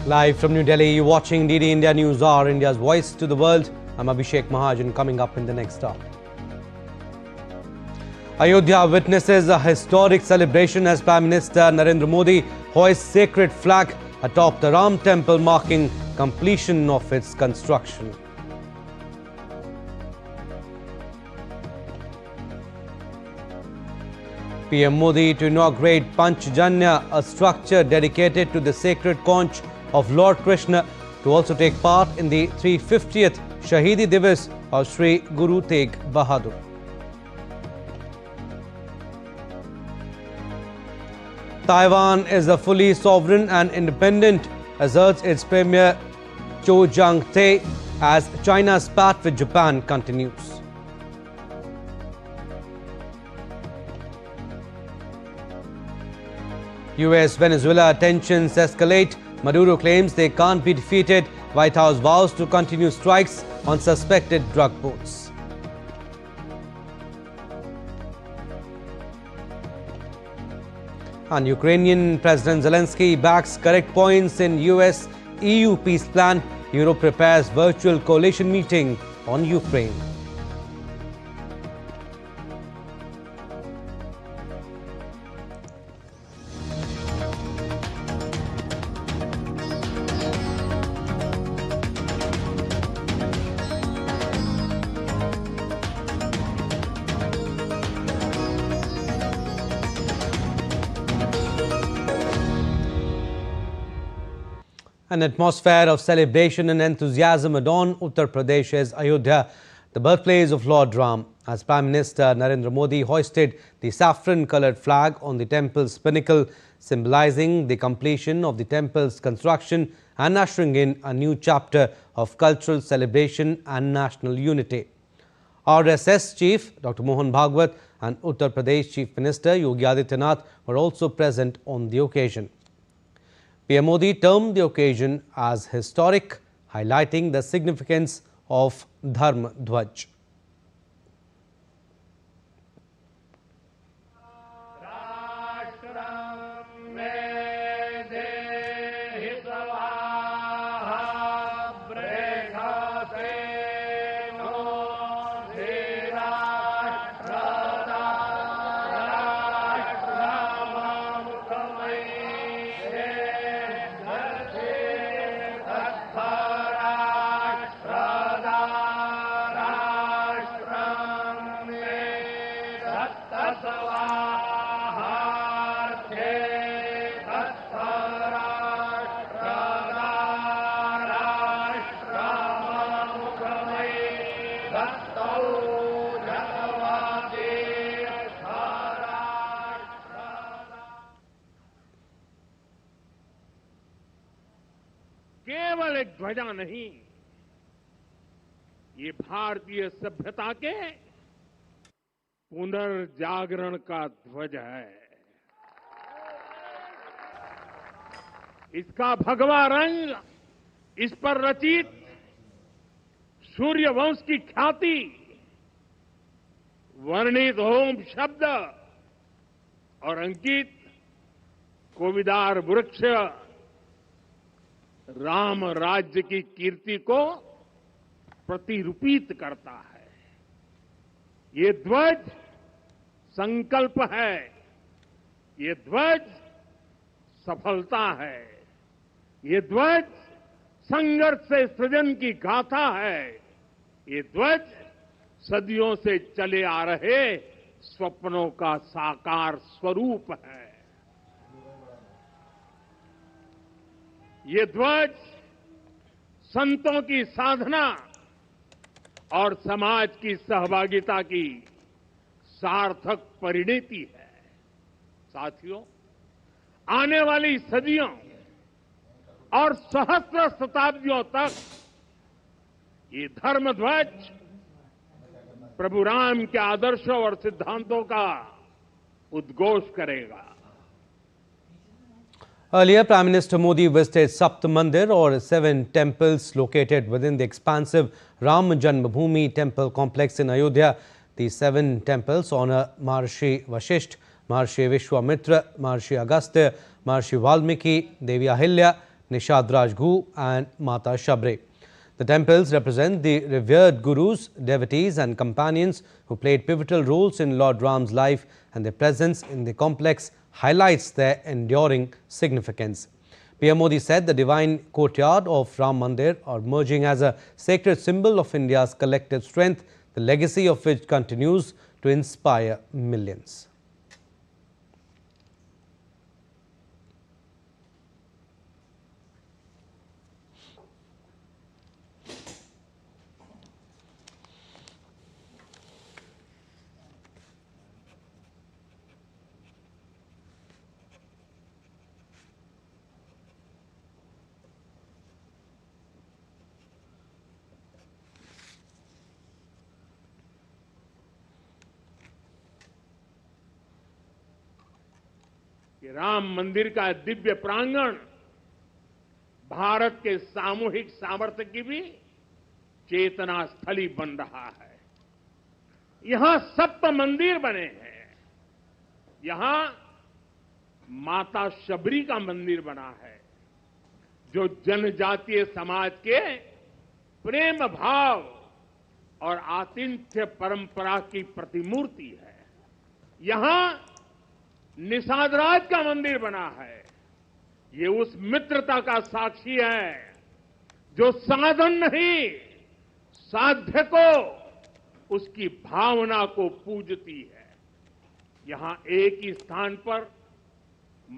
Live from New Delhi, you're watching DD India News Hour, India's voice to the world. I'm Abhishek Mahajan. Coming up in the next hour. Ayodhya witnesses a historic celebration as Prime Minister Narendra Modi hoists sacred flag atop the Ram temple, marking completion of its construction. PM Modi to inaugurate Panchajanya, a structure dedicated to the sacred conch of Lord Krishna, to also take part in the 350th Shahidi Diwas of Sri Guru Tegh Bahadur. Taiwan is a fully sovereign and independent, asserts its Premier Cho Jang-tae, as China's spat with Japan continues. US-Venezuela tensions escalate. Maduro claims they can't be defeated. White House vows to continue strikes on suspected drug boats. And Ukrainian President Zelensky backs correct points in US-EU peace plan. Europe prepares virtual coalition meeting on Ukraine. An atmosphere of celebration and enthusiasm adorned Uttar Pradesh's Ayodhya, the birthplace of Lord Ram, as Prime Minister Narendra Modi hoisted the saffron-coloured flag on the temple's pinnacle, symbolizing the completion of the temple's construction and ushering in a new chapter of cultural celebration and national unity. RSS Chief Dr. Mohan Bhagwat and Uttar Pradesh Chief Minister Yogi Adityanath were also present on the occasion. PM Modi termed the occasion as historic, highlighting the significance of Dharma Dhwaj. केवल एक ध्वजा नहीं, ये भारतीय सभ्यता के पुनर्जागरण का ध्वज है। इसका भगवा रंग, इस पर रचित सूर्यवंश की ख्याति, वर्णित होम शब्द और अंकित कोविदार वृक्ष राम राज्य की कीर्ति को प्रतिरूपित करता है। ये ध्वज संकल्प है, ये ध्वज सफलता है, ये ध्वज संघर्ष से सृजन की गाथा है, ये ध्वज सदियों से चले आ रहे स्वप्नों का साकार स्वरूप है। ये ध्वज संतों की साधना और समाज की सहभागिता की सार्थक परिणति है। साथियों, आने वाली सदियों और सहस्त्र शताब्दियों तक ये धर्म ध्वज प्रभु राम के आदर्शों और सिद्धांतों का उद्घोष करेगा। Earlier, Prime Minister Modi visited Sapt Mandir, or 7 temples located within the expansive Ram Janmabhoomi temple complex in Ayodhya. The 7 temples honor Maharshi Vashisht, Maharshi Vishwamitra, Maharshi Agastya, Maharshi Valmiki, Devi Ahilya, Nishad Rajgu and Mata Shabre. The temples represent the revered gurus, devotees and companions who played pivotal roles in Lord Ram's life, and their presence in the complex highlights their enduring significance. PM Modi said the divine courtyard of Ram Mandir are emerging as a sacred symbol of India's collective strength, the legacy of which continues to inspire millions. कि राम मंदिर का दिव्य प्रांगण भारत के सामूहिक सामर्थ्य की भी चेतना स्थली बन रहा है। यहां सप्त मंदिर बने हैं। यहां माता शबरी का मंदिर बना है, जो जनजातीय समाज के प्रेम भाव और आतिथ्य परंपरा की प्रतिमूर्ति है। यहां निषादराज का मंदिर बना है। ये उस मित्रता का साक्षी है जो साधन नहीं, साध्य को, उसकी भावना को पूजती है। यहां एक ही स्थान पर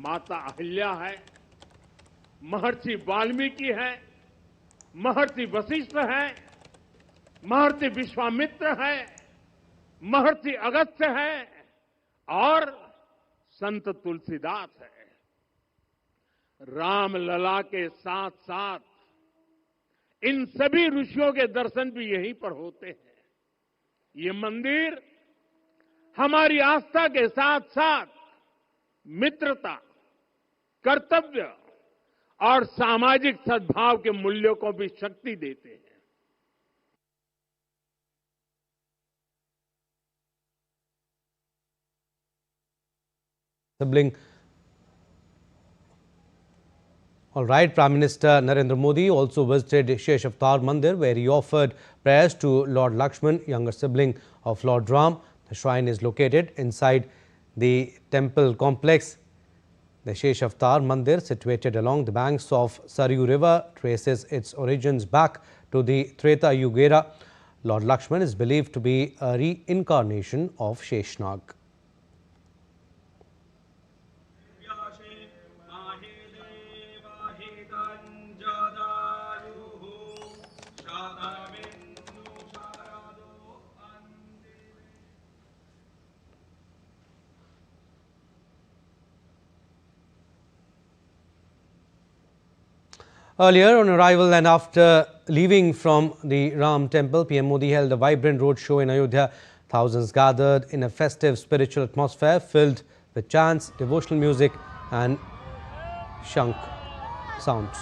माता अहिल्या है, महर्षि वाल्मीकि है, महर्षि वशिष्ठ है, महर्षि विश्वामित्र है, महर्षि अगस्त्य है और संत तुलसीदास है। राम लला के साथ साथ इन सभी ऋषियों के दर्शन भी यहीं पर होते हैं। ये मंदिर हमारी आस्था के साथ साथ मित्रता, कर्तव्य और सामाजिक सद्भाव के मूल्यों को भी शक्ति देते हैं। Sibling. All right, Prime Minister Narendra Modi also visited Shesh Avatar Mandir, where he offered prayers to Lord Lakshman, younger sibling of Lord Ram. The shrine is located inside the temple complex. The Shesh Avatar Mandir, situated along the banks of Saryu River, traces its origins back to the Treta Yuga era. Lord Lakshman is believed to be a reincarnation of Sheshnag. Earlier on arrival and after leaving from the Ram temple, PM Modi held a vibrant roadshow in Ayodhya. Thousands gathered in a festive spiritual atmosphere filled with chants, devotional music and shankh sounds.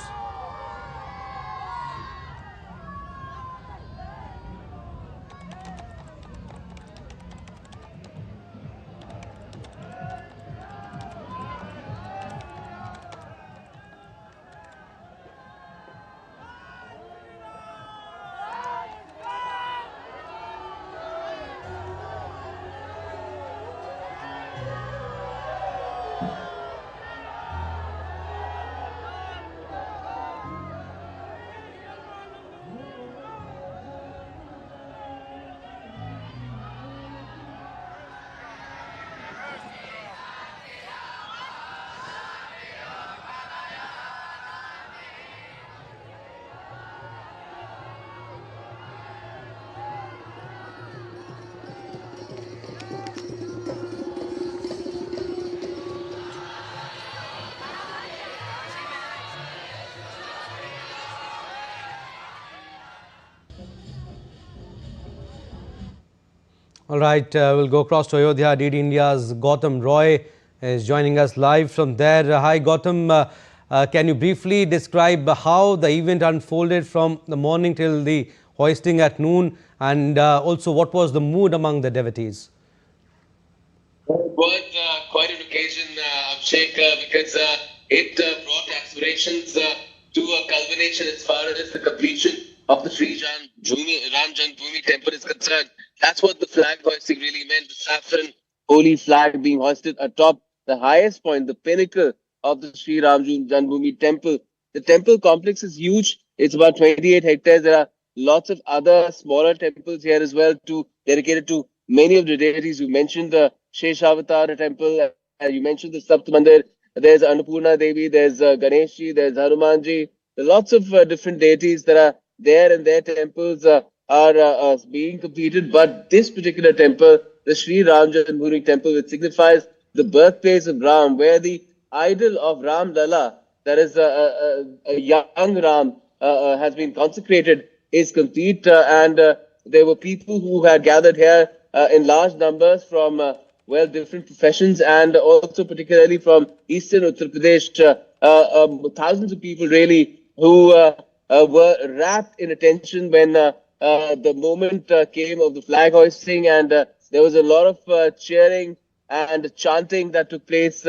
All right, we'll go across to Ayodhya. DD India's Gautam Roy is joining us live from there. Hi, Gautam. Can you briefly describe how the event unfolded from the morning till the hoisting at noon, and also what was the mood among the devotees? It was quite an occasion, Abhishek, because it brought aspirations to a culmination as far as the completion of the Ram Janmabhoomi temple is concerned. That's what the flag hoisting really meant. The saffron holy flag being hoisted atop the highest point, the pinnacle of the Sri Ram Janmabhoomi temple. The temple complex is huge. It's about 28 hectares. There are lots of other smaller temples here as well, dedicated to many of the deities. You mentioned the Sheshavataar temple, you mentioned the Sapt Mandir. There's Annapurna Devi, there's Ganeshji, there's Hanumanji. There are lots of different deities that are there, and their temples are being completed. But this particular temple, the Sri Ram Janmabhoomi temple, which signifies the birthplace of Ram, where the idol of Ram Lala, that is a young Ram, has been consecrated, is complete. And there were people who had gathered here in large numbers from different professions, and also particularly from eastern Uttar Pradesh. Thousands of people really who were wrapped in attention when the moment came of the flag hoisting, and there was a lot of cheering and chanting that took place.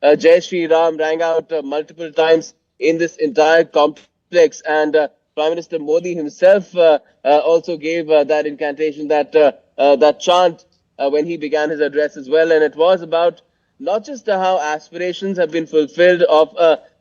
Jai Shri Ram rang out multiple times in this entire complex, and Prime Minister Modi himself also gave that incantation, that chant when he began his address as well. And it was about not just how aspirations have been fulfilled of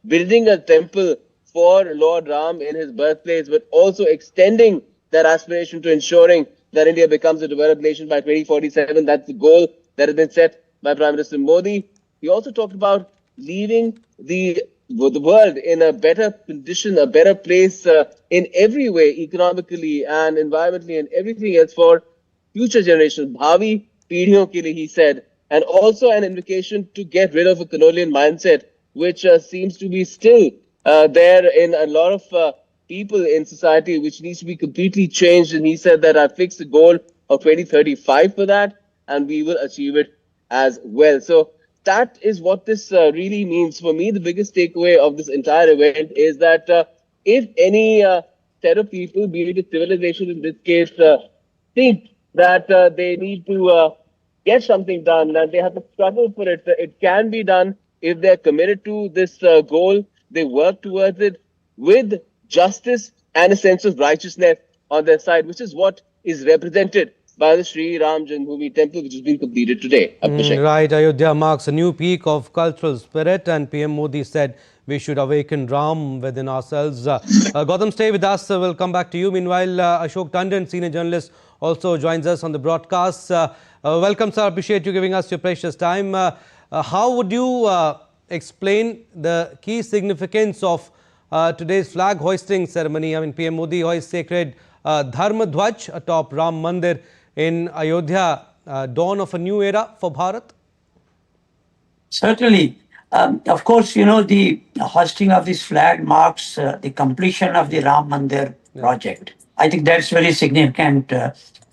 building a temple for Lord Ram in his birthplace, but also extending that aspiration to ensuring that India becomes a developed nation by 2047. That's the goal that has been set by Prime Minister Modi. He also talked about leaving the world in a better condition, a better place in every way, economically and environmentally and everything else, for future generations, bhavi peedhiyon ke liye, he said, and also an invocation to get rid of a colonial mindset, which seems to be still there in a lot of people in society, which needs to be completely changed. And he said that I fixed a goal of 2035 for that, and we will achieve it as well. So that is what this really means. For me, the biggest takeaway of this entire event is that if any set of people, be it a civilization in this case, think that they need to get something done, and they have to struggle for it, it can be done if they're committed to this goal. They work towards it with justice and a sense of righteousness on their side, which is what is represented by the Sri Ram Janmabhoomi temple, which has been completed today. Right, Ayodhya marks a new peak of cultural spirit, and PM Modi said we should awaken Ram within ourselves. Gautam, stay with us. We'll come back to you. Meanwhile, Ashok Tandon, senior journalist, also joins us on the broadcast. Welcome, sir. Appreciate you giving us your precious time. How would you explain the key significance of today's flag hoisting ceremony? I mean, PM Modi hoists sacred Dharma Dhwaj atop Ram Mandir in Ayodhya, dawn of a new era for Bharat? Certainly. Of course, you know, the hoisting of this flag marks the completion of the Ram Mandir project. I think that's very significant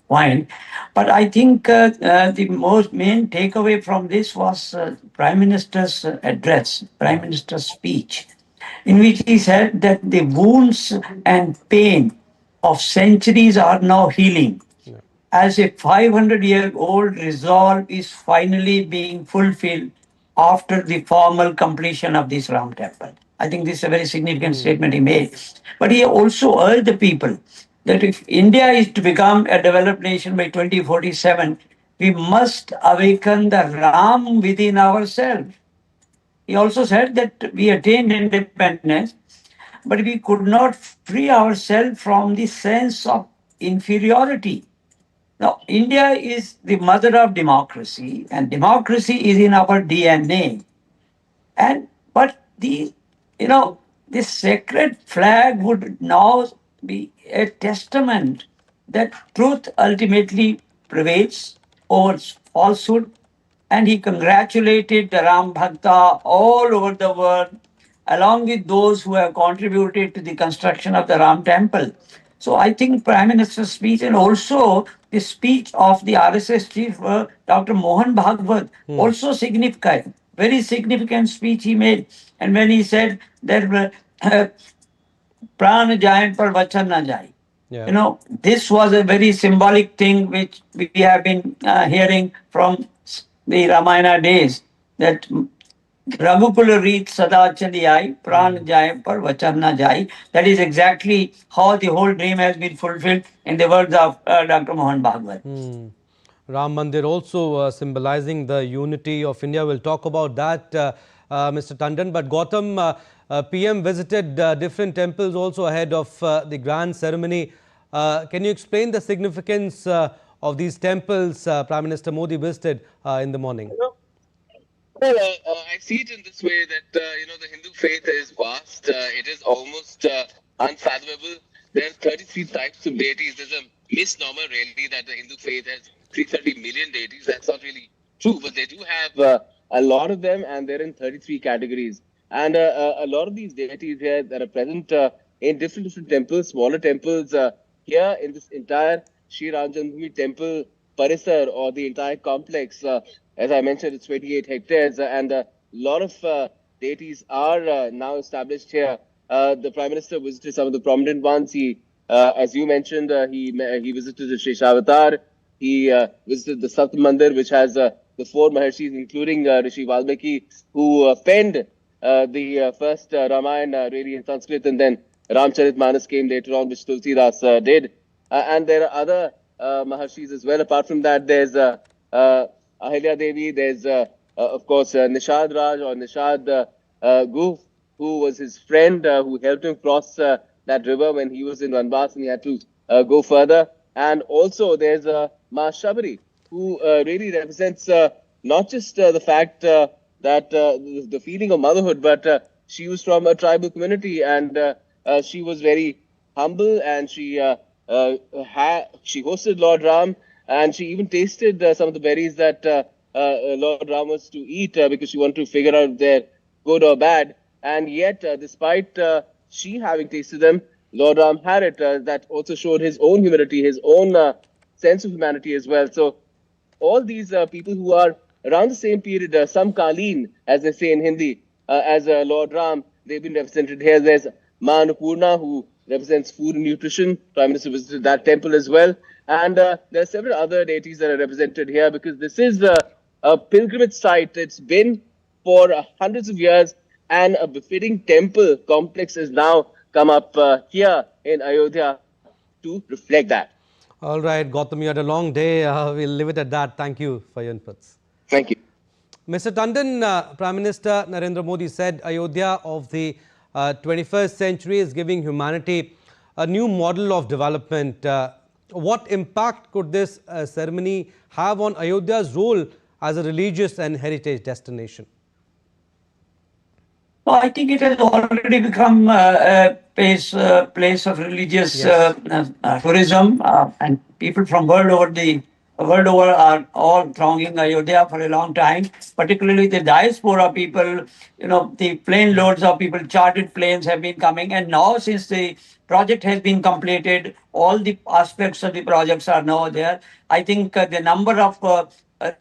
point. But I think the most main takeaway from this was Prime Minister's address, Prime Minister's speech, in which he said that the wounds and pain of centuries are now healing, as a 500-year-old resolve is finally being fulfilled after the formal completion of this Ram temple. I think this is a very significant statement he made. But he also urged the people that if India is to become a developed nation by 2047, we must awaken the Ram within ourselves. He also said that we attained independence, but we could not free ourselves from the sense of inferiority. Now, India is the mother of democracy, and democracy is in our DNA. But this sacred flag would now be a testament that truth ultimately prevails over falsehood. And he congratulated the Ram Bhakta all over the world, along with those who have contributed to the construction of the Ram temple. So I think Prime Minister's speech, and also the speech of the RSS chief, Dr. Mohan Bhagwat, also significant. Very significant speech he made. And when he said that Pran jaye par vachan na jaye. You know, this was a very symbolic thing which we have been hearing from the Ramayana days, that Raghukula Reet Sada Chaliyai, Pran Jai Par Vachan Na Jai. That is exactly how the whole dream has been fulfilled in the words of Dr. Mohan Bhagwat. Ram Mandir also symbolizing the unity of India. We'll talk about that, Mr. Tandon. But Gautam, PM visited different temples also ahead of the grand ceremony. Can you explain the significance of these temples Prime Minister Modi visited in the morning? Well, I see it in this way that the Hindu faith is vast. It is almost unfathomable. There are 33 types of deities. There's a misnomer really that the Hindu faith has 330 million deities. That's not really true, but they do have a lot of them, and they're in 33 categories. And a lot of these deities here that are present in different temples, smaller temples here in this entire Sri Ram Janmabhoomi temple Parisar or the entire complex. As I mentioned, it's 28 hectares, and a lot of deities are now established here. The Prime Minister visited some of the prominent ones. He, as you mentioned, he visited the Sheshavatar. He visited the Sapt Mandir, which has the four Maharshis, including Rishi Valmiki, who penned the first Ramayana really in Sanskrit, and then Ramcharitmanas came later on, which Tulsidas did. And there are other Maharshis as well. Apart from that, there's Ahilya Devi, there's of course Nishad Raj or Nishad Guf, who was his friend who helped him cross that river when he was in Vanvas and he had to go further. And also there's Ma Shabari, who really represents not just the fact that the feeling of motherhood, but she was from a tribal community and she was very humble, and she hosted Lord Ram, and she even tasted some of the berries that Lord Ram was to eat because she wanted to figure out if they're good or bad. And yet, despite she having tasted them, Lord Ram had it. That also showed his own humility, his own sense of humanity as well. So all these people who are around the same period, Samkaleen, as they say in Hindi, as Lord Ram, they've been represented here. There's Ma Annapurna, who represents food and nutrition. Prime Minister visited that temple as well. And there are several other deities that are represented here because this is a pilgrimage site. It's been for hundreds of years, and a befitting temple complex has now come up here in Ayodhya to reflect that. All right, Gautam, you had a long day. We'll leave it at that. Thank you for your inputs. Thank you. Mr. Tandon, Prime Minister Narendra Modi said Ayodhya of the 21st century is giving humanity a new model of development. What impact could this ceremony have on Ayodhya's role as a religious and heritage destination? So I think it has already become a place of religious tourism, and people from world over are all thronging Ayodhya for a long time. Particularly the diaspora people, the plane loads of people, chartered planes have been coming, and now since the project has been completed, all the aspects of the projects are now there. I think the number of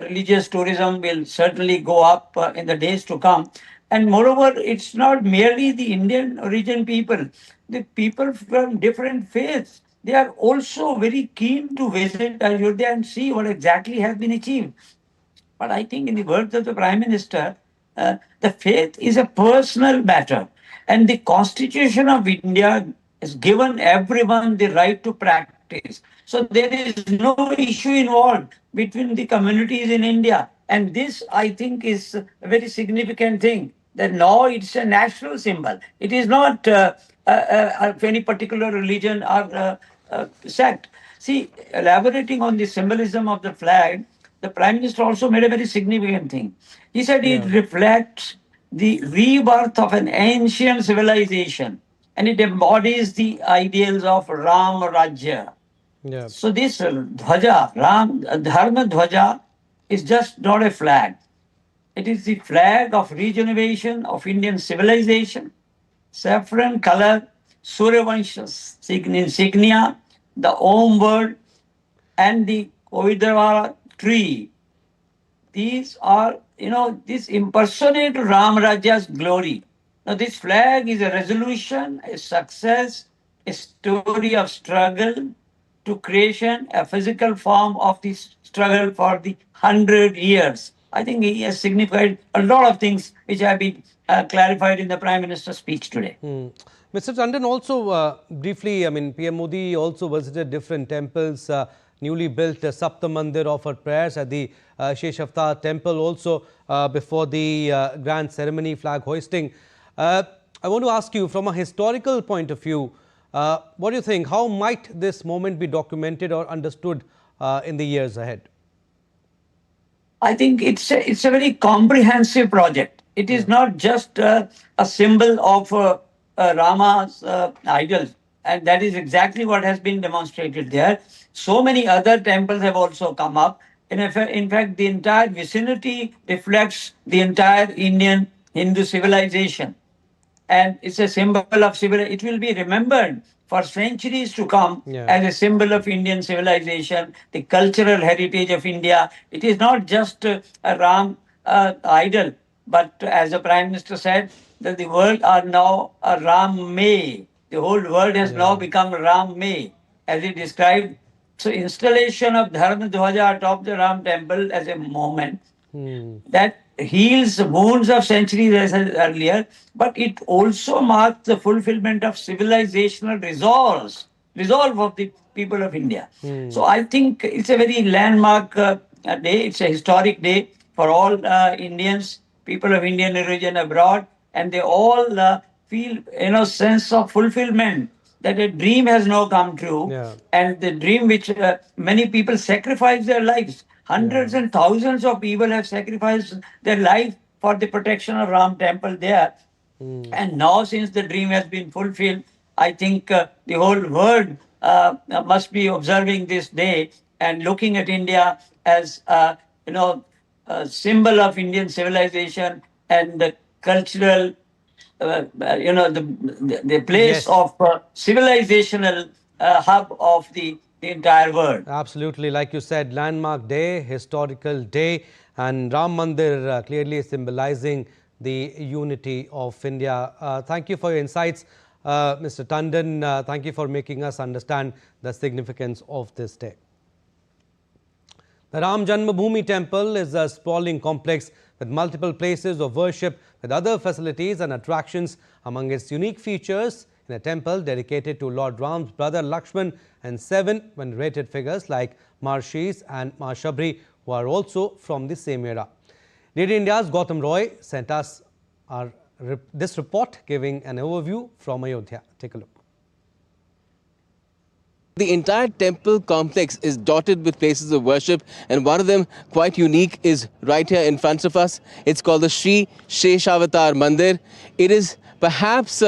religious tourism will certainly go up in the days to come. And moreover, it's not merely the Indian origin people, the people from different faiths. They are also very keen to visit Ayodhya and see what exactly has been achieved. But I think, in the words of the Prime Minister, the faith is a personal matter. And the Constitution of India has given everyone the right to practice. So there is no issue involved between the communities in India. And this, I think, is a very significant thing, that now it's a national symbol. It is not of any particular religion or sect. See, elaborating on the symbolism of the flag, the Prime Minister also made a very significant thing. He said it reflects the rebirth of an ancient civilization, and it embodies the ideals of Ram Rajya. Yeah. So this Dhwaja, Dharma Dhwaja, is just not a flag. It is the flag of regeneration of Indian civilization. Saffron color, Suryavansh insignia, the Om word, and the Kovidavara tree. These are, this impersonate Ram Raja's glory. Now, this flag is a resolution, a success, a story of struggle to creation, a physical form of this struggle for the 100 years. I think he has signified a lot of things which have been clarified in the Prime Minister's speech today. Mr. Tandon, also briefly, I mean, PM Modi also visited different temples. Newly built Sapta Mandir offered prayers at the Shesh Avatar temple also before the grand ceremony, flag hoisting. I want to ask you, from a historical point of view, what do you think? How might this moment be documented or understood in the years ahead? I think it's a very comprehensive project. It is not just a symbol of Rama's idol, and that is exactly what has been demonstrated there. So many other temples have also come up. In fact, the entire vicinity reflects the entire Indian Hindu civilization, and it's a symbol of civilization. It will be remembered for centuries to come as a symbol of Indian civilization, the cultural heritage of India. It is not just a Ram idol, but as the Prime Minister said, that the world are now a Ram May. The whole world has now become Ram May, as he described. So installation of Dharma Dhwaja atop the Ram temple as a moment that heals the wounds of centuries, as I said earlier, but it also marks the fulfillment of civilizational resolve of the people of India. So I think it's a very landmark day. It's a historic day for all Indians, people of Indian origin abroad, and they all feel sense of fulfillment that a dream has now come true, and the dream which many people sacrifice their lives. Hundreds and thousands of people have sacrificed their life for the protection of Ram temple there. And now, since the dream has been fulfilled, I think the whole world must be observing this day and looking at India as a symbol of Indian civilization and the cultural the place of civilizational hub of the entire world. Absolutely, like you said, landmark day, historical day, and Ram Mandir clearly symbolizing the unity of India. Thank you for your insights, Mr. Tandon. Thank you for making us understand the significance of this day. The Ram Janmabhoomi temple is a sprawling complex with multiple places of worship with other facilities and attractions. Among its unique features, in a temple dedicated to Lord Ram's brother Lakshman and 7 venerated figures like Marshis and Ma Shabri, who are also from the same era. DD India's Gautam Roy sent us this report giving an overview from Ayodhya. Take a look. The entire temple complex is dotted with places of worship, and one of them, quite unique, is right here in front of us. It's called the Sri Sheshavatar Mandir. It is perhaps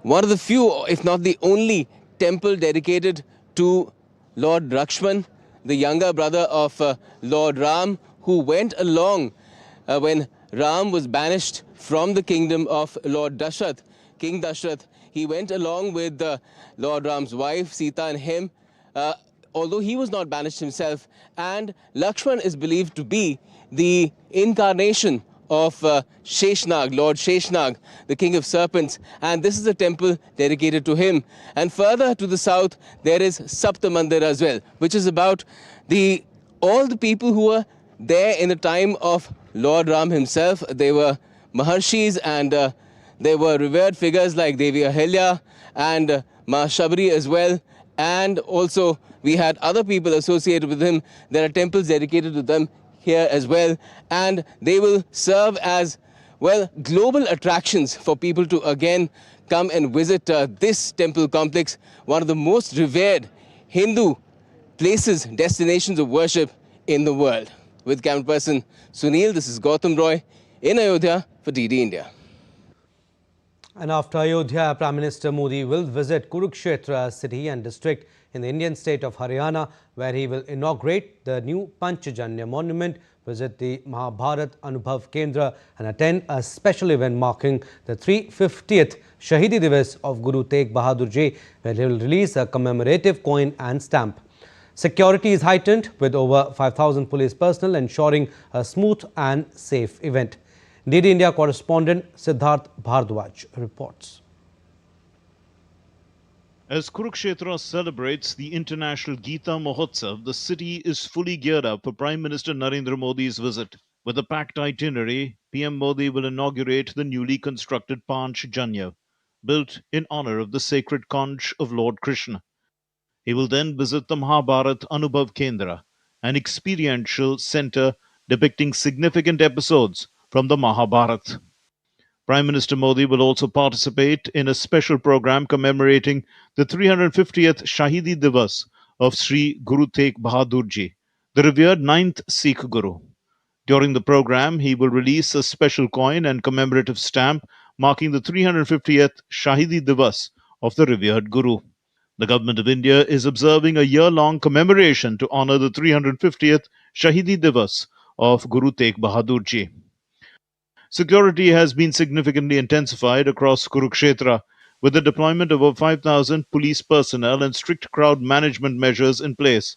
one of the few, if not the only, temple dedicated to Lord Lakshman, the younger brother of Lord Ram, who went along when Ram was banished from the kingdom of Lord Dashrath, King Dashrath. He went along with Lord Ram's wife, Sita, and him, although he was not banished himself. And Lakshman is believed to be the incarnation of Sheshnag, Lord Sheshnag, the king of serpents. And this is a temple dedicated to him. And further to the south, there is Sapta Mandir as well, which is about all the people who were there in the time of Lord Ram himself. They were Maharshis, and there were revered figures like Devi Ahilya and Ma Shabri as well. And also we had other people associated with him. There are temples dedicated to them here as well. And they will serve as, well, global attractions for people to again come and visit this temple complex, one of the most revered Hindu places, destinations of worship in the world. With camera person Sunil, this is Gautam Roy in Ayodhya for DD India. And after Ayodhya, Prime Minister Modi will visit Kurukshetra city and district in the Indian state of Haryana, where he will inaugurate the new Panchajanya monument, visit the Mahabharat Anubhav Kendra and attend a special event marking the 350th Shahidi Diwas of Guru Tegh Bahadur Ji, where he will release a commemorative coin and stamp. Security is heightened with over 5,000 police personnel ensuring a smooth and safe event. DD India correspondent Siddharth Bhardwaj reports. As Kurukshetra celebrates the International Gita Mahotsav, the city is fully geared up for Prime Minister Narendra Modi's visit. With a packed itinerary, PM Modi will inaugurate the newly constructed Panchajanya, built in honor of the sacred conch of Lord Krishna. He will then visit the Mahabharat Anubhav Kendra, an experiential center depicting significant episodes from the Mahabharata. Prime Minister Modi will also participate in a special program commemorating the 350th Shahidi Diwas of Sri Guru Tegh Bahadur Ji, the revered ninth Sikh Guru. During the program, he will release a special coin and commemorative stamp marking the 350th Shahidi Diwas of the revered Guru. The Government of India is observing a year-long commemoration to honor the 350th Shahidi Diwas of Guru Tegh Bahadur Ji. Security has been significantly intensified across Kurukshetra, with the deployment of over 5,000 police personnel and strict crowd management measures in place.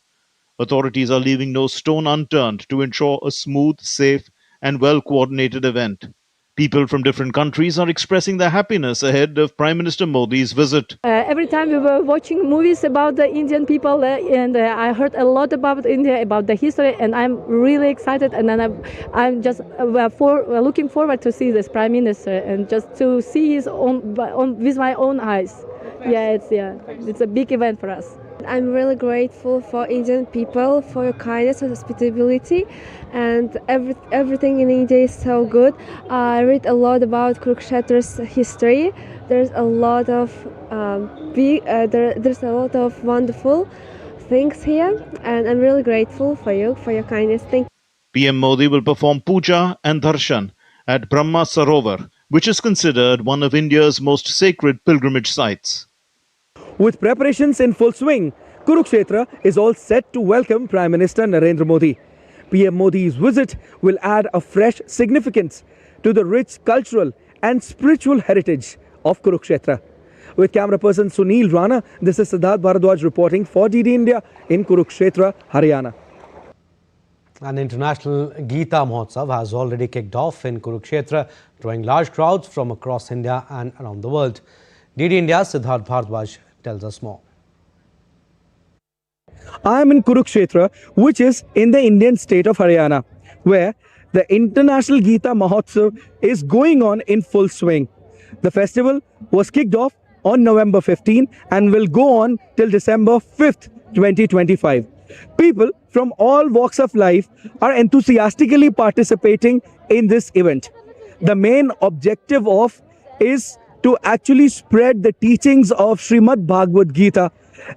Authorities are leaving no stone unturned to ensure a smooth, safe, and well-coordinated event. People from different countries are expressing their happiness ahead of Prime Minister Modi's visit. Every time we were watching movies about the Indian people, and I heard a lot about India, about the history, and I'm really excited. And then I'm just looking forward to see this Prime Minister and just to see his own with my own eyes. It's a big event for us. I'm really grateful for Indian people, for your kindness and hospitality, and everything in India is so good. I read a lot about Kurukshetra's history. There's a lot of there's a lot of wonderful things here, and I'm really grateful for you, for your kindness. Thank you. PM Modi will perform puja and darshan at Brahma Sarovar, which is considered one of India's most sacred pilgrimage sites. With preparations in full swing, Kurukshetra is all set to welcome Prime Minister Narendra Modi. PM Modi's visit will add a fresh significance to the rich cultural and spiritual heritage of Kurukshetra. With camera person Sunil Rana, this is Siddharth Bharadwaj reporting for DD India in Kurukshetra, Haryana. An international Gita Mahotsav has already kicked off in Kurukshetra, drawing large crowds from across India and around the world. DD India's Siddharth Bharadwaj tells us more. I am in Kurukshetra, which is in the Indian state of Haryana, where the International Gita Mahotsav is going on in full swing. The festival was kicked off on November 15 and will go on till December 5th, 2025. People from all walks of life are enthusiastically participating in this event. The main objective is to actually spread the teachings of Srimad Bhagavad Gita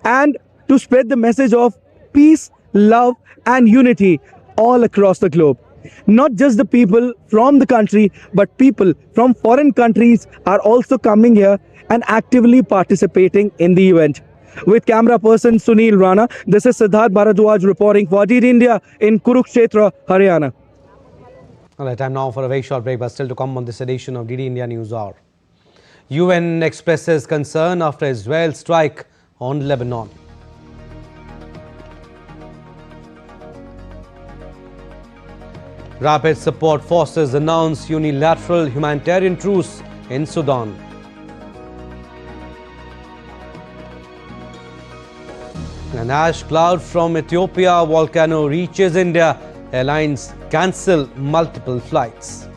and to spread the message of peace, love and unity all across the globe. Not just the people from the country, but people from foreign countries are also coming here and actively participating in the event. With camera person Sunil Rana, this is Siddharth Bharadwaj reporting for DD India in Kurukshetra, Haryana. All right, time now for a very short break, but still to come on this edition of DD India News Hour. UN expresses concern after Israel's strike on Lebanon. Rapid Support Forces announce unilateral humanitarian truce in Sudan. An ash cloud from Ethiopia volcano reaches India. Airlines cancel multiple flights.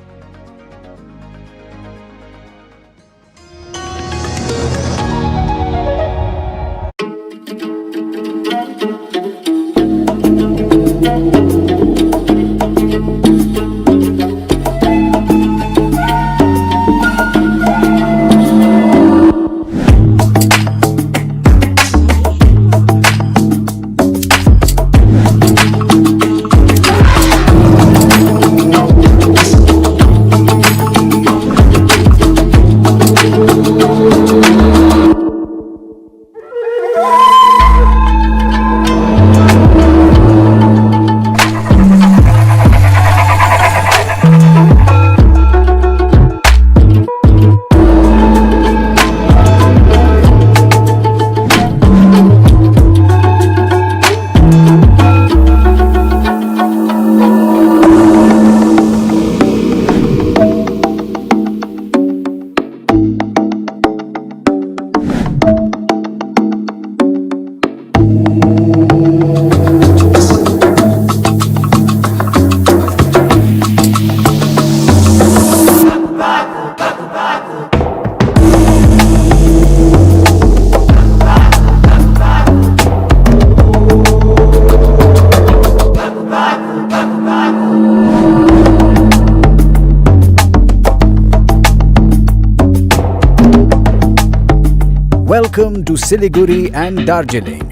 Welcome to Siliguri and Darjeeling.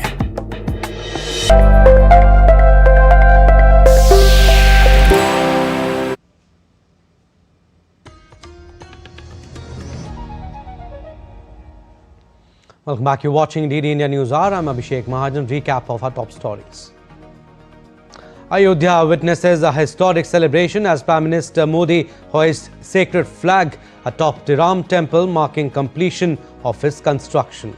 Welcome back. You're watching DD India News Hour. I'm Abhishek Mahajan. Recap of our top stories. Ayodhya witnesses a historic celebration as Prime Minister Modi hoists sacred flag atop the Ram temple, marking completion of its construction.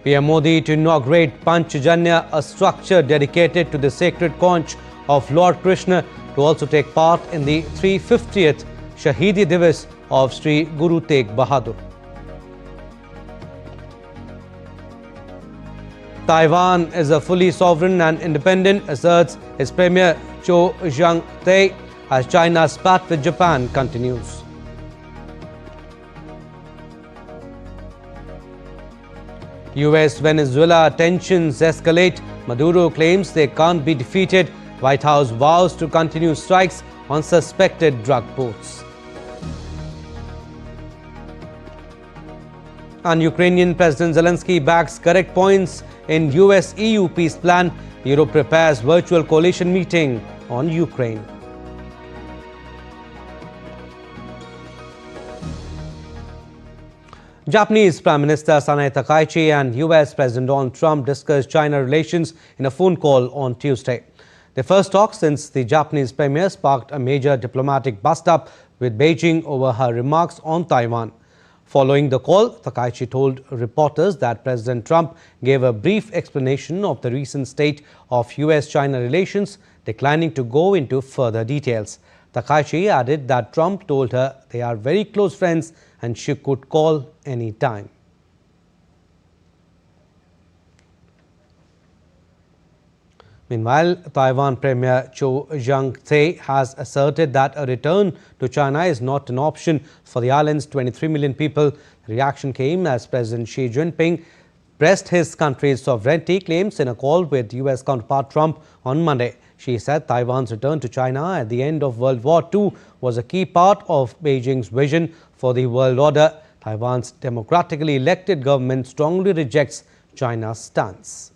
PM Modi to inaugurate Panchajanya, a structure dedicated to the sacred conch of Lord Krishna, to also take part in the 350th Shahidi Diwas of Sri Guru Tegh Bahadur. Taiwan is a fully sovereign and independent, asserts its Premier Cho Zhang-Tay, as China's spat with Japan continues. US-Venezuela tensions escalate. Maduro claims they can't be defeated. White House vows to continue strikes on suspected drug boats. And Ukrainian President Zelensky backs correct points in US-EU peace plan. Europe prepares virtual coalition meeting on Ukraine. Japanese Prime Minister Sanae Takaichi and US President Donald Trump discussed China relations in a phone call on Tuesday. The first talk since the Japanese premier sparked a major diplomatic bust-up with Beijing over her remarks on Taiwan. Following the call, Takaichi told reporters that President Trump gave a brief explanation of the recent state of US-China relations, declining to go into further details. Takaichi added that Trump told her they are very close friends and she could call any time. Meanwhile, Taiwan Premier Cho Zhang-Tay has asserted that a return to China is not an option for the island's 23 million people. The reaction came as President Xi Jinping pressed his country's sovereignty claims in a call with US counterpart Trump on Monday. She said Taiwan's return to China at the end of World War II was a key part of Beijing's vision for the world order. Taiwan's democratically elected government strongly rejects China's stance.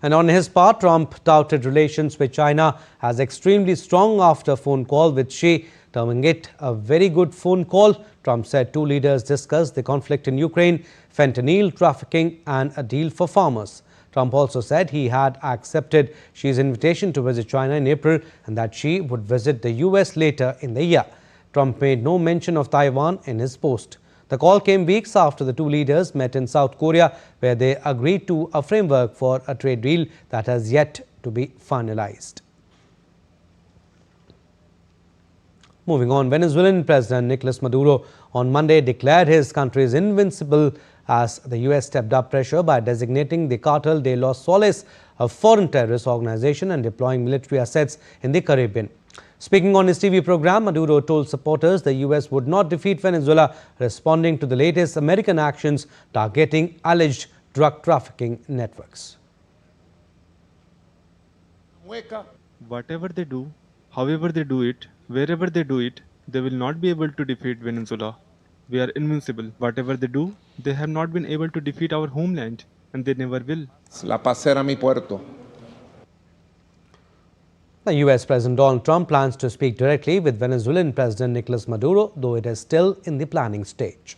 And on his part, Trump touted relations with China as extremely strong after a phone call with Xi, terming it a very good phone call. Trump said two leaders discussed the conflict in Ukraine, fentanyl trafficking and a deal for farmers. Trump also said he had accepted Xi's invitation to visit China in April and that Xi would visit the US later in the year. Trump made no mention of Taiwan in his post. The call came weeks after the two leaders met in South Korea, where they agreed to a framework for a trade deal that has yet to be finalized. Moving on, Venezuelan President Nicolas Maduro on Monday declared his country is invincible as the US stepped up pressure by designating the Cartel de los Soles a foreign terrorist organization and deploying military assets in the Caribbean. Speaking on his TV program, Maduro told supporters the US would not defeat Venezuela, responding to the latest American actions targeting alleged drug trafficking networks. Whatever they do, however they do it, wherever they do it, they will not be able to defeat Venezuela. We are invincible. Whatever they do, they have not been able to defeat our homeland, and they never will. La Paz era mi puerto. The US President Donald Trump plans to speak directly with Venezuelan President Nicolas Maduro, though it is still in the planning stage.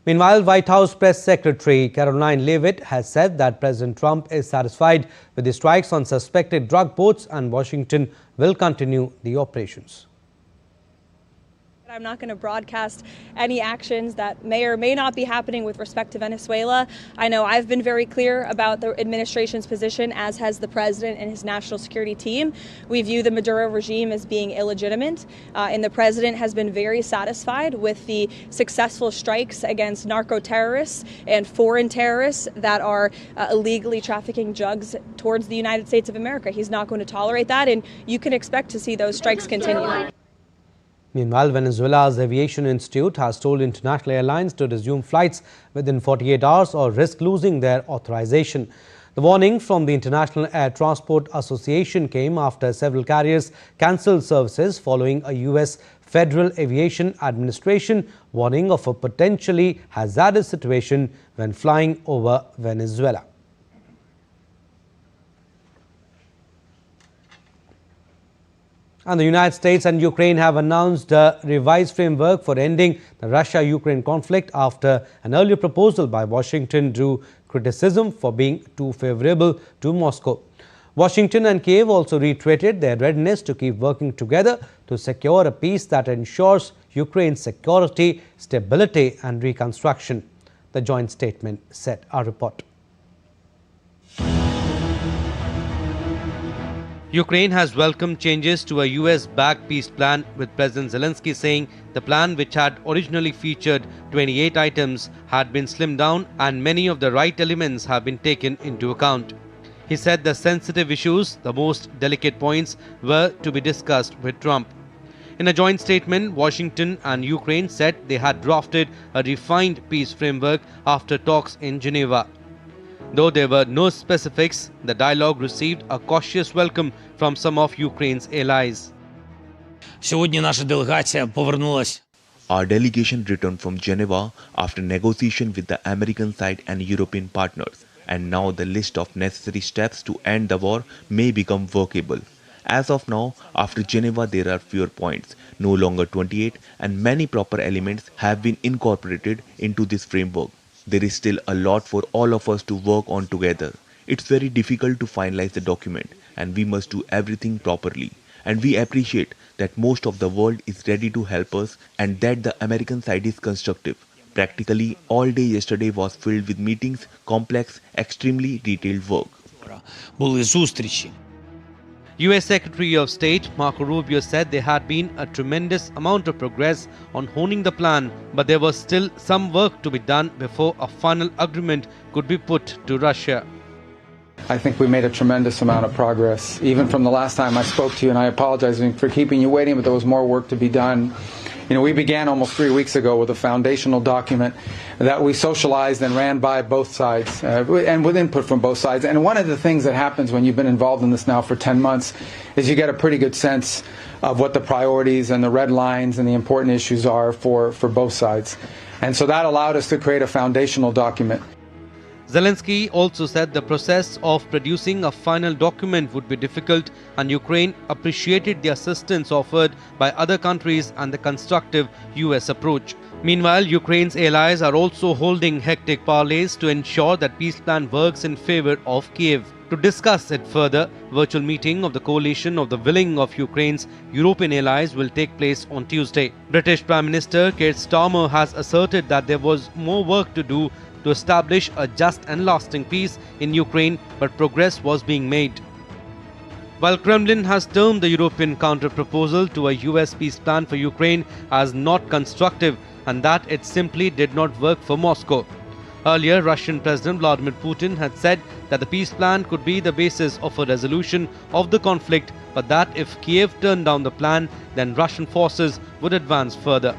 Meanwhile, White House Press Secretary Caroline Leavitt has said that President Trump is satisfied with the strikes on suspected drug boats and Washington will continue the operations. I'm not going to broadcast any actions that may or may not be happening with respect to Venezuela. I know I've been very clear about the administration's position, as has the president and his national security team. We view the Maduro regime as being illegitimate, and the president has been very satisfied with the successful strikes against narco-terrorists and foreign terrorists that are illegally trafficking drugs towards the United States of America. He's not going to tolerate that, and you can expect to see those strikes continue. Meanwhile, Venezuela's Aviation Institute has told international airlines to resume flights within 48 hours or risk losing their authorization. The warning from the International Air Transport Association came after several carriers cancelled services following a U.S. Federal Aviation Administration warning of a potentially hazardous situation when flying over Venezuela. And the United States and Ukraine have announced a revised framework for ending the Russia-Ukraine conflict after an earlier proposal by Washington drew criticism for being too favorable to Moscow. Washington and Kiev also reiterated their readiness to keep working together to secure a peace that ensures Ukraine's security, stability and reconstruction. The joint statement said. Our report. Ukraine has welcomed changes to a US-backed peace plan, with President Zelensky saying the plan, which had originally featured 28 items, had been slimmed down and many of the right elements have been taken into account. He said the sensitive issues, the most delicate points, were to be discussed with Trump. In a joint statement, Washington and Ukraine said they had drafted a refined peace framework after talks in Geneva. Though there were no specifics, the dialogue received a cautious welcome from some of Ukraine's allies. Our delegation returned from Geneva after negotiation with the American side and European partners, and now the list of necessary steps to end the war may become workable. As of now, after Geneva, there are fewer points, no longer 28, and many proper elements have been incorporated into this framework. There is still a lot for all of us to work on together. It's very difficult to finalize the document, and we must do everything properly. And we appreciate that most of the world is ready to help us and that the American side is constructive. Practically all day yesterday was filled with meetings, complex, extremely detailed work. US Secretary of State Marco Rubio said there had been a tremendous amount of progress on honing the plan, but there was still some work to be done before a final agreement could be put to Russia. I think we made a tremendous amount of progress, even from the last time I spoke to you, and I apologize for keeping you waiting, but there was more work to be done. We began almost 3 weeks ago with a foundational document that we socialized and ran by both sides, and with input from both sides. And one of the things that happens when you've been involved in this now for 10 months is you get a pretty good sense of what the priorities and the red lines and the important issues are for both sides. And so that allowed us to create a foundational document. Zelensky also said the process of producing a final document would be difficult, and Ukraine appreciated the assistance offered by other countries and the constructive US approach. Meanwhile, Ukraine's allies are also holding hectic parleys to ensure that peace plan works in favor of Kiev. To discuss it further, virtual meeting of the coalition of the willing of Ukraine's European allies will take place on Tuesday. British Prime Minister Keir Starmer has asserted that there was more work to do to establish a just and lasting peace in Ukraine, but progress was being made. While Kremlin has termed the European counter-proposal to a US peace plan for Ukraine as not constructive and that it simply did not work for Moscow. Earlier, Russian President Vladimir Putin had said that the peace plan could be the basis of a resolution of the conflict, but that if Kiev turned down the plan, then Russian forces would advance further.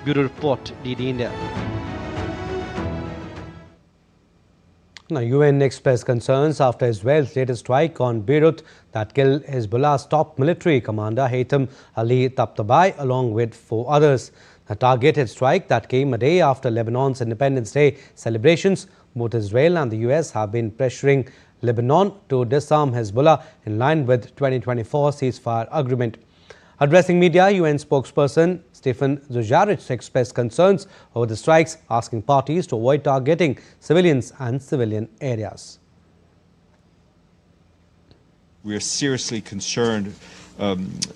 Bureau Report, DD India. Now, UN expressed concerns after Israel's latest strike on Beirut that killed Hezbollah's top military commander Haytham Ali Tabatabai along with 4 others. A targeted strike that came a day after Lebanon's Independence Day celebrations. Both Israel and the US have been pressuring Lebanon to disarm Hezbollah in line with 2024 ceasefire agreement. Addressing media, UN spokesperson Stefan Dujarric expressed concerns over the strikes, asking parties to avoid targeting civilians and civilian areas. We are seriously concerned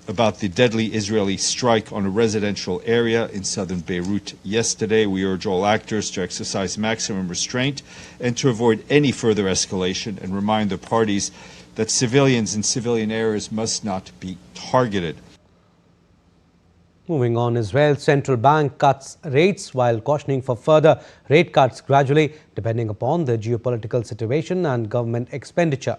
about the deadly Israeli strike on a residential area in southern Beirut yesterday. We urge all actors to exercise maximum restraint and to avoid any further escalation, and remind the parties that civilians in civilian areas must not be targeted. Moving on, Israel's central bank cuts rates while cautioning for further rate cuts gradually, depending upon the geopolitical situation and government expenditure.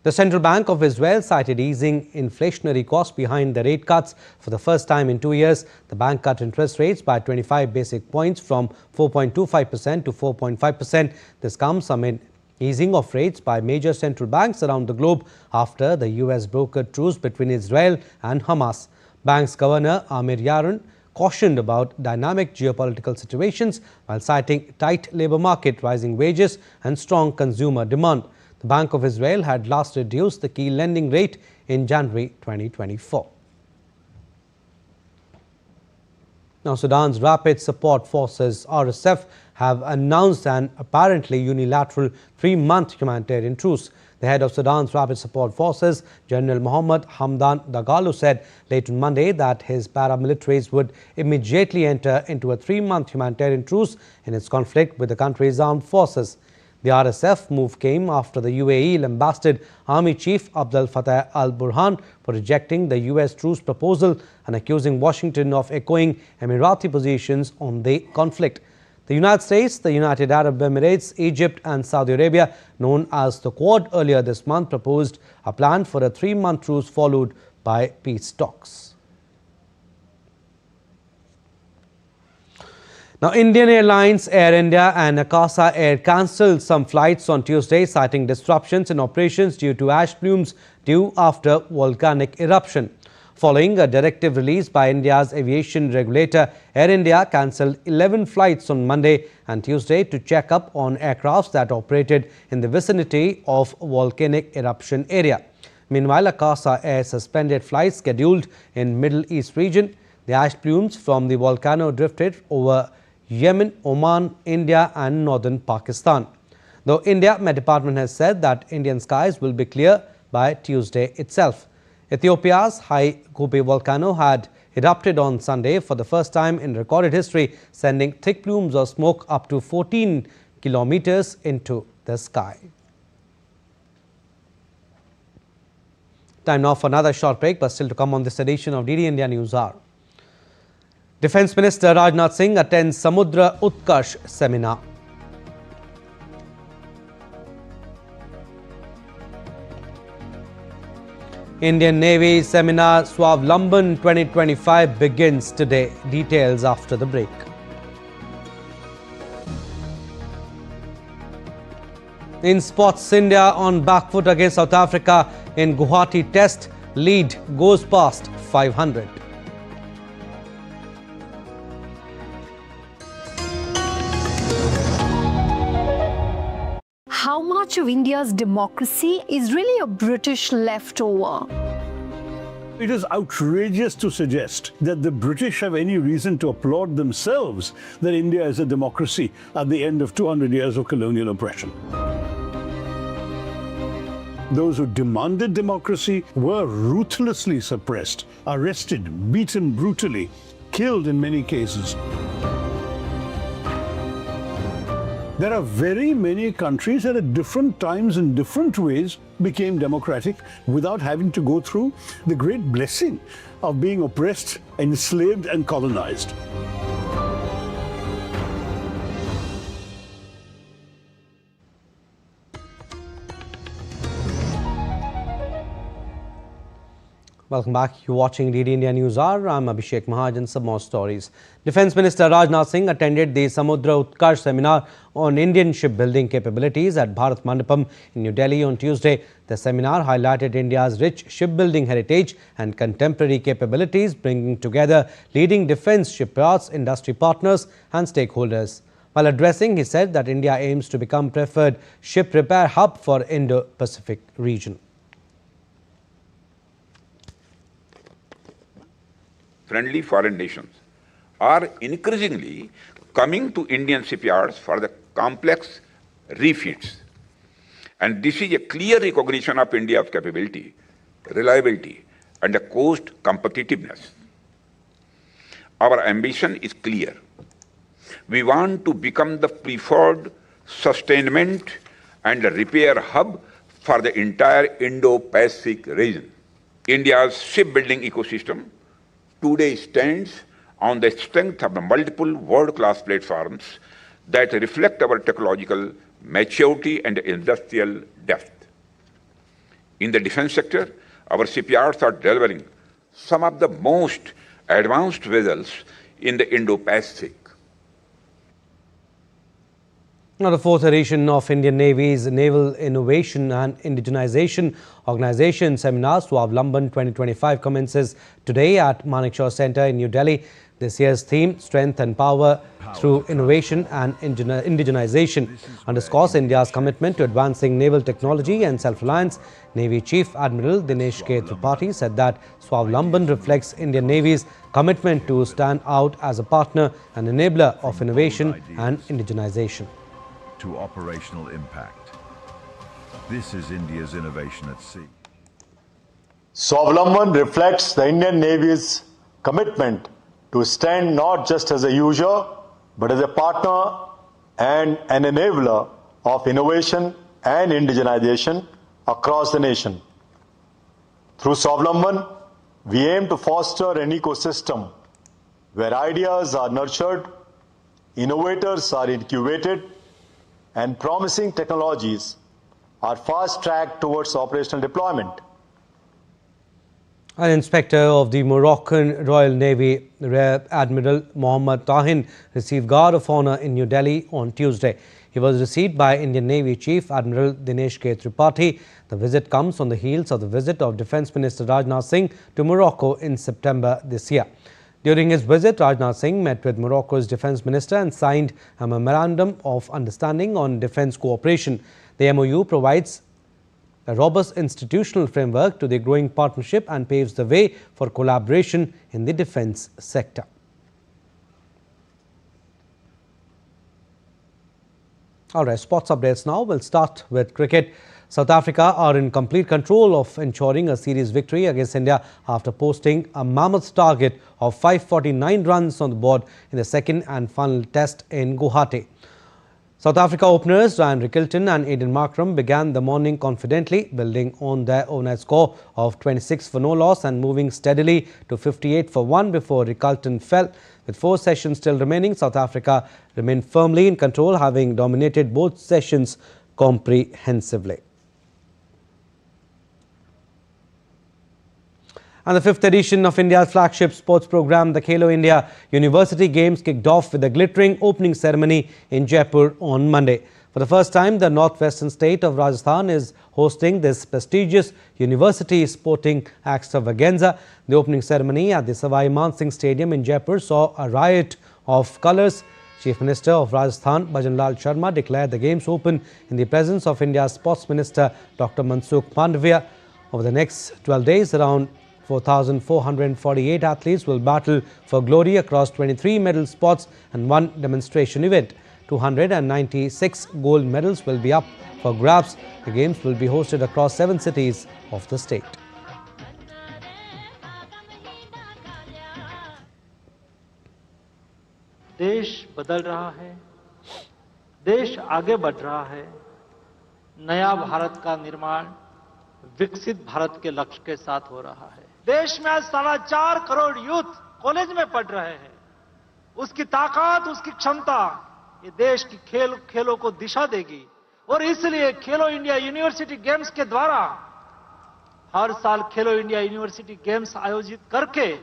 The Central Bank of Israel cited easing inflationary costs behind the rate cuts. For the first time in 2 years, the bank cut interest rates by 25 basic points from 4.25% to 4.5%. This comes amid easing of rates by major central banks around the globe after the US brokered truce between Israel and Hamas. Bank's Governor Amir Yaron cautioned about dynamic geopolitical situations while citing tight labor market, rising wages and strong consumer demand. The Bank of Israel had last reduced the key lending rate in January 2024. Now, Sudan's Rapid Support Forces (RSF) have announced an apparently unilateral 3-month humanitarian truce. The head of Sudan's Rapid Support Forces, General Mohammed Hamdan Dagalo, said late on Monday that his paramilitaries would immediately enter into a 3-month humanitarian truce in its conflict with the country's armed forces. The RSF move came after the UAE lambasted Army Chief Abdel Fattah al-Burhan for rejecting the US truce proposal and accusing Washington of echoing Emirati positions on the conflict. The United States, the United Arab Emirates, Egypt and Saudi Arabia, known as the Quad, earlier this month proposed a plan for a 3-month truce followed by peace talks. Now, Indian Airlines, Air India and Akasa Air cancelled some flights on Tuesday, citing disruptions in operations due to ash plumes due after volcanic eruption. Following a directive released by India's aviation regulator, Air India cancelled 11 flights on Monday and Tuesday to check up on aircrafts that operated in the vicinity of volcanic eruption area. Meanwhile, Akasa Air suspended flights scheduled in Middle East region. The ash plumes from the volcano drifted over Yemen, Oman, India and northern Pakistan. Though India Met Department has said that Indian skies will be clear by Tuesday itself. Ethiopia's High Gobe volcano had erupted on Sunday for the first time in recorded history, sending thick plumes of smoke up to 14 kilometers into the sky. Time now for another short break, but still to come on this edition of DD India News Hour. Defence Minister Rajnath Singh attends Samudra Utkarsh seminar. Indian Navy Seminar Swavlamban 2025 begins today. Details after the break. In sports, India on back foot against South Africa in Guwahati Test. Lead goes past 500. How much of India's democracy is really a British leftover? It is outrageous to suggest that the British have any reason to applaud themselves that India is a democracy at the end of 200 years of colonial oppression. Those who demanded democracy were ruthlessly suppressed, arrested, beaten brutally, killed in many cases. There are very many countries that at different times in different ways became democratic without having to go through the great blessing of being oppressed, enslaved and colonized. Welcome back. You're watching DD India News Hour. I'm Abhishek Mahajan. Some more stories. Defence Minister Rajnath Singh attended the Samudra Utkarsh seminar on Indian shipbuilding capabilities at Bharat Mandapam in New Delhi on Tuesday. The seminar highlighted India's rich shipbuilding heritage and contemporary capabilities, bringing together leading defence shipyards, industry partners and stakeholders. While addressing, he said that India aims to become preferred ship repair hub for Indo-Pacific region. Friendly foreign nations are increasingly coming to Indian shipyards for the complex refits. And this is a clear recognition of India's capability, reliability, and the cost competitiveness. Our ambition is clear. We want to become the preferred sustainment and repair hub for the entire Indo-Pacific region. India's shipbuilding ecosystem today stands on the strength of the multiple world-class platforms that reflect our technological maturity and industrial depth. In the defense sector, our shipyards are delivering some of the most advanced vessels in the Indo-Pacific. Now, the fourth edition of Indian Navy's Naval Innovation and Indigenization Organization Seminar Swavlamban 2025 commences today at Manekshaw Center in New Delhi. This year's theme, Strength and Power through Innovation and Indigenization, underscores India's commitment to advancing naval technology and self-reliance. Navy Chief Admiral Dinesh K. Tripathi said that Swavlamban reflects Indian Navy's commitment to stand out as a partner and enabler of innovation and indigenization. To operational impact. This is India's innovation at sea. Swavlamban reflects the Indian Navy's commitment to stand not just as a user, but as a partner and an enabler of innovation and indigenization across the nation. Through Swavlamban, we aim to foster an ecosystem where ideas are nurtured, innovators are incubated, and promising technologies are fast-tracked towards operational deployment. An inspector of the Moroccan Royal Navy, Rear Admiral Mohammed Tahin, received Guard of Honor in New Delhi on Tuesday. He was received by Indian Navy Chief Admiral Dinesh K. Tripathi. The visit comes on the heels of the visit of Defence Minister Rajnath Singh to Morocco in September this year. During his visit, Rajnath Singh met with Morocco's Defence Minister and signed a Memorandum of Understanding on Defence Cooperation. The MOU provides a robust institutional framework to the growing partnership and paves the way for collaboration in the defence sector. Alright, sports updates now. We'll start with cricket. South Africa are in complete control of ensuring a series victory against India after posting a mammoth target of 549 runs on the board in the second and final test in Guwahati. South Africa openers Ryan Rickelton and Aiden Markram began the morning confidently, building on their overnight score of 26 for no loss and moving steadily to 58 for 1 before Rickelton fell. With 4 sessions still remaining, South Africa remained firmly in control, having dominated both sessions comprehensively. And the 5th edition of India's flagship sports program, the Khelo India University Games, kicked off with a glittering opening ceremony in Jaipur on Monday. For the first time, the northwestern state of Rajasthan is hosting this prestigious university sporting extravaganza. The opening ceremony at the Savai Man Singh Stadium in Jaipur saw a riot of colours. Chief Minister of Rajasthan, Bhajanlal Sharma, declared the games open in the presence of India's Sports Minister, Dr. Mansukh Mandavia. Over the next 12 days, around 4,448 athletes will battle for glory across 23 medal spots and 1 demonstration event. 296 gold medals will be up for grabs. The games will be hosted across 7 cities of the state. देश बदल रहा है, देश आगे बढ़ रहा है, नया भारत का निर्माण विकसित भारत के लक्ष्य के साथ हो रहा है। देश में आज 4.25 करोड़ यूथ कॉलेज में पढ़ रहे हैं। उसकी ताकत, उसकी क्षमता ये देश की खेलों को दिशा देगी और इसलिए खेलो इंडिया यूनिवर्सिटी गेम्स के द्वारा हर साल खेलो इंडिया यूनिवर्सिटी गेम्स आयोजित करके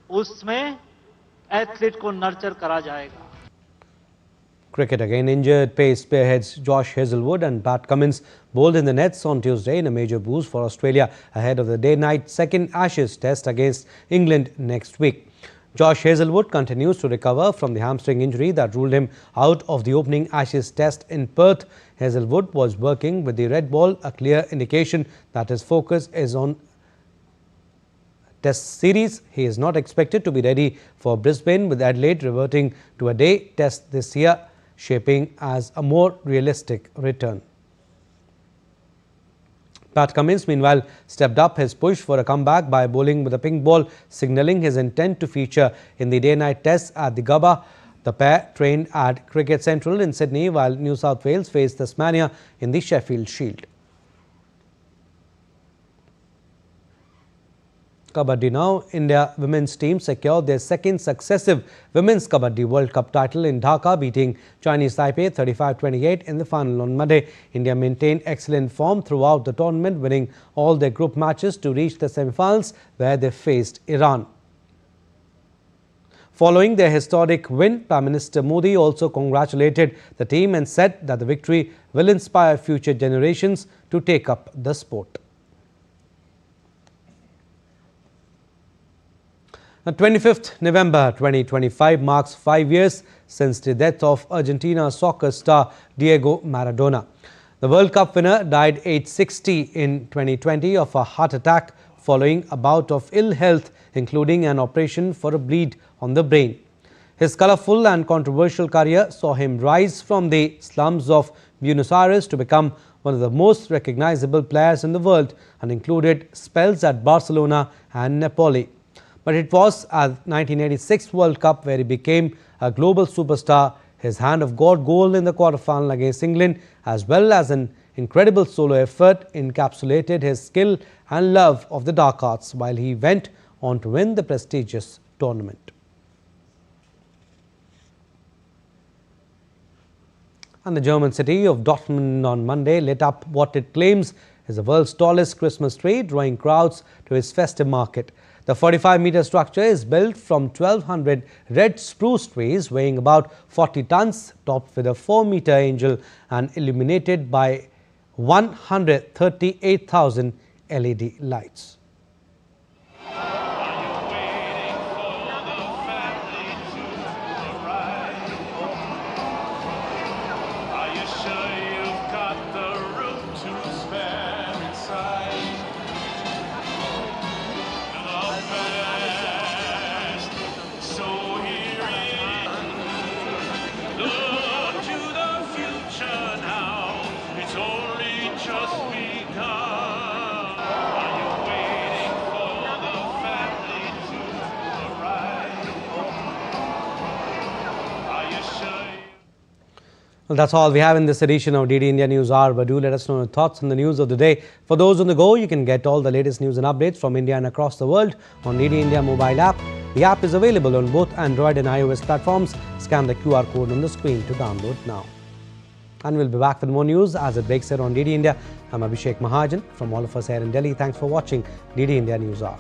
उसमें एथलीट को नर्चर करा जाएगा। Cricket again injured. Pace spearheads Josh Hazlewood and Pat Cummins bowled in the nets on Tuesday in a major boost for Australia ahead of the day-night second Ashes test against England next week. Josh Hazlewood continues to recover from the hamstring injury that ruled him out of the opening Ashes test in Perth. Hazlewood was working with the red ball, a clear indication that his focus is on Test series. He is not expected to be ready for Brisbane, with Adelaide reverting to a day test this year, shaping as a more realistic return. Pat Cummins, meanwhile, stepped up his push for a comeback by bowling with a pink ball, signalling his intent to feature in the day-night tests at the Gabba. The pair trained at Cricket Central in Sydney, while New South Wales faced Tasmania in the Sheffield Shield. Kabaddi now. India women's team secured their second successive Women's Kabaddi World Cup title in Dhaka, beating Chinese Taipei 35-28 in the final on Monday. India maintained excellent form throughout the tournament, winning all their group matches to reach the semi-finals, where they faced Iran. Following their historic win, Prime Minister Modi also congratulated the team and said that the victory will inspire future generations to take up the sport. Now, 25th November 2025 marks 5 years since the death of Argentina soccer star Diego Maradona. The World Cup winner died aged 60 in 2020 of a heart attack following a bout of ill health, including an operation for a bleed on the brain. His colourful and controversial career saw him rise from the slums of Buenos Aires to become one of the most recognizable players in the world, and included spells at Barcelona and Napoli. But it was at 1986 World Cup where he became a global superstar. His hand of God goal in the quarterfinal against England, as well as an incredible solo effort, encapsulated his skill and love of the dark arts, while he went on to win the prestigious tournament. And the German city of Dortmund on Monday lit up what it claims is the world's tallest Christmas tree, drawing crowds to its festive market. The 45-meter structure is built from 1,200 red spruce trees weighing about 40 tons, topped with a 4-meter angel and illuminated by 138,000 LED lights. Well, that's all we have in this edition of DD India News Hour, but do let us know your thoughts on the news of the day. For those on the go, you can get all the latest news and updates from India and across the world on DD India mobile app. The app is available on both Android and iOS platforms. Scan the QR code on the screen to download now. And we'll be back with more news as it breaks here on DD India. I'm Abhishek Mahajan. From all of us here in Delhi, thanks for watching DD India News Hour.